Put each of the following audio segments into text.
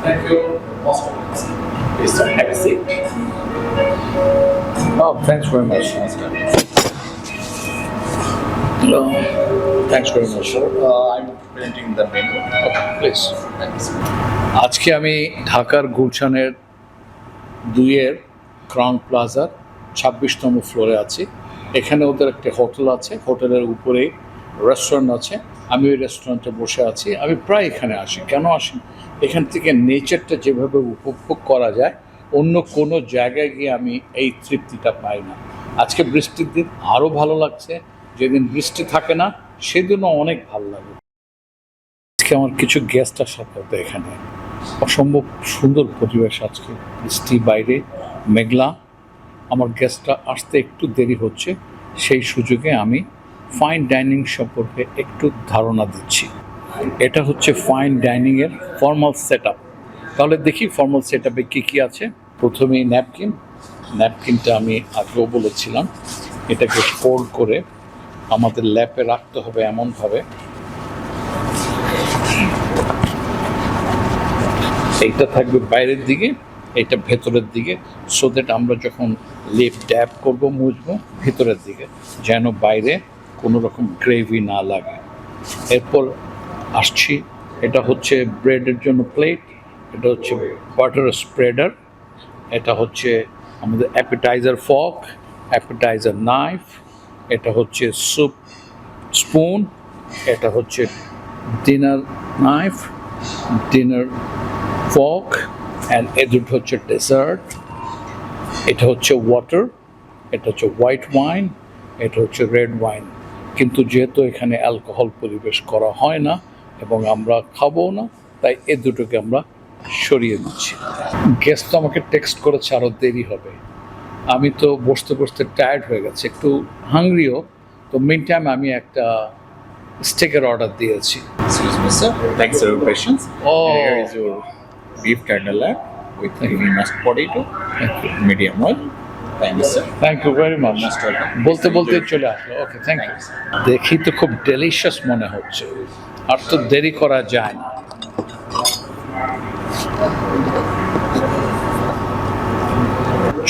Thank you. Please have a seat. Oh, thanks very much. Hello. Thanks very much, sir. I'm printing the menu. Okay, please. Thanks. আজকে আমি ঢাকার গুলশানের 2-এর crown প্লাজার 26তম ফ্লোরে আছি। এখানে ওদের একটা হোটেল আছে, হোটেলের উপরেই রেস্টুরেন্ট আছে। আমি ওই রেস্টুরেন্টে বসে আছি। আমি প্রায় এখানে আসি। কেন আসি? এখান থেকে নেচারটা যেভাবে উপভোগ করা যায়, অন্য কোনো জায়গায় গিয়ে আমি এই তৃপ্তিটা পাই না। আজকে বৃষ্টির দিন আরও ভালো লাগছে। যেদিন বৃষ্টি থাকে না সেদিনও অনেক ভালো লাগে। আজকে আমার কিছু গেস্ট আসার কথা, এখানে অসম্ভব সুন্দর পরিবেশ। আজকে বৃষ্টি, বাইরে মেঘলা। আমার গেস্টরা আসতে একটু দেরি হচ্ছে, সেই সুযোগে আমি ফাইন ডাইনিং সম্পর্কে একটু ধারণা দিচ্ছি। এটা হচ্ছে ফাইন ডাইনিংয়ের ফর্মাল সেট আপ। তাহলে দেখি ফর্মাল সেট আপে কী কী আছে। প্রথমেই ন্যাপকিনটা আমি আগেও বলেছিলাম, এটাকে ফোল্ড করে আমাদের ল্যাপে রাখতে হবে এমনভাবে। এইটা থাকবে বাইরের দিকে, এইটা ভেতরের দিকে, সো দ্যাট আমরা যখন লেপ ট্যাপ করবো, মুছবো, ভেতরের দিকে যেন বাইরে কোনো রকম গ্রেভি না লাগে। এরপর আসছি, এটা হচ্ছে ব্রেডের জন্য প্লেট, এটা হচ্ছে বাটার স্প্রেডার, এটা হচ্ছে আমাদের অ্যাপিটাইজার ফর্ক, অ্যাপিটাইজার নাইফ, এটা হচ্ছে স্যুপ স্পুন, এটা হচ্ছে dinner knife, dinner fork, and এ দুটো হচ্ছে ডেজার্ট। এটা হচ্ছে ওয়াটার, এটা হচ্ছে হোয়াইট ওয়াইন, এটা হচ্ছে রেড ওয়াইন। কিন্তু যেহেতু এখানে অ্যালকোহল পরিবেশ করা হয় না এবং আমরা খাবো না, তাই এ দুটোকে আমরা সরিয়ে দিচ্ছি। গেস্ট তো আমাকে টেক্সট করেছে আরও দেরি হবে। আমি তো বসতে বসতে টায়ার্ড হয়ে গেছে, একটু হাংরিও। তো মিন টাইম আমি একটা স্টেকের অর্ডার দিয়েছি। Excuse me, sir. Thanks for your patience. Oh. Here is your beef candlelight with creamy mashed potato, medium well. Thank you, sir. Thank you very much. Most welcome. বলতে বলতে চলে আসলো। Okay, thank you. দেখি তো খুব delicious মনে হচ্ছে, আর তো দেরি করা যায় না।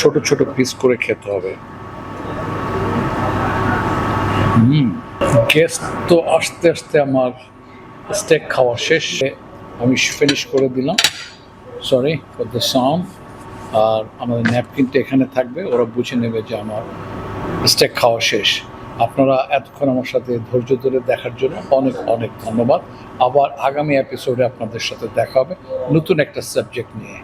ছোট ছোট পিস করে খেতে হবে। গেস্ট তো আস্তে আস্তে আমার স্টেক খাওয়া শেষ, আমি ফিনিশ করে দিলাম। Sorry for the sound. আর আমাদের ন্যাপকিনটা এখানে থাকবে, ওরা বুঝে নেবে যে আমার স্টেক খাওয়া শেষ। আপনারা এতক্ষণ আমার সাথে ধৈর্য ধরে দেখার জন্য অনেক অনেক ধন্যবাদ। আবার আগামী এপিসোডে আপনাদের সাথে দেখা হবে নতুন একটা সাবজেক্ট নিয়ে।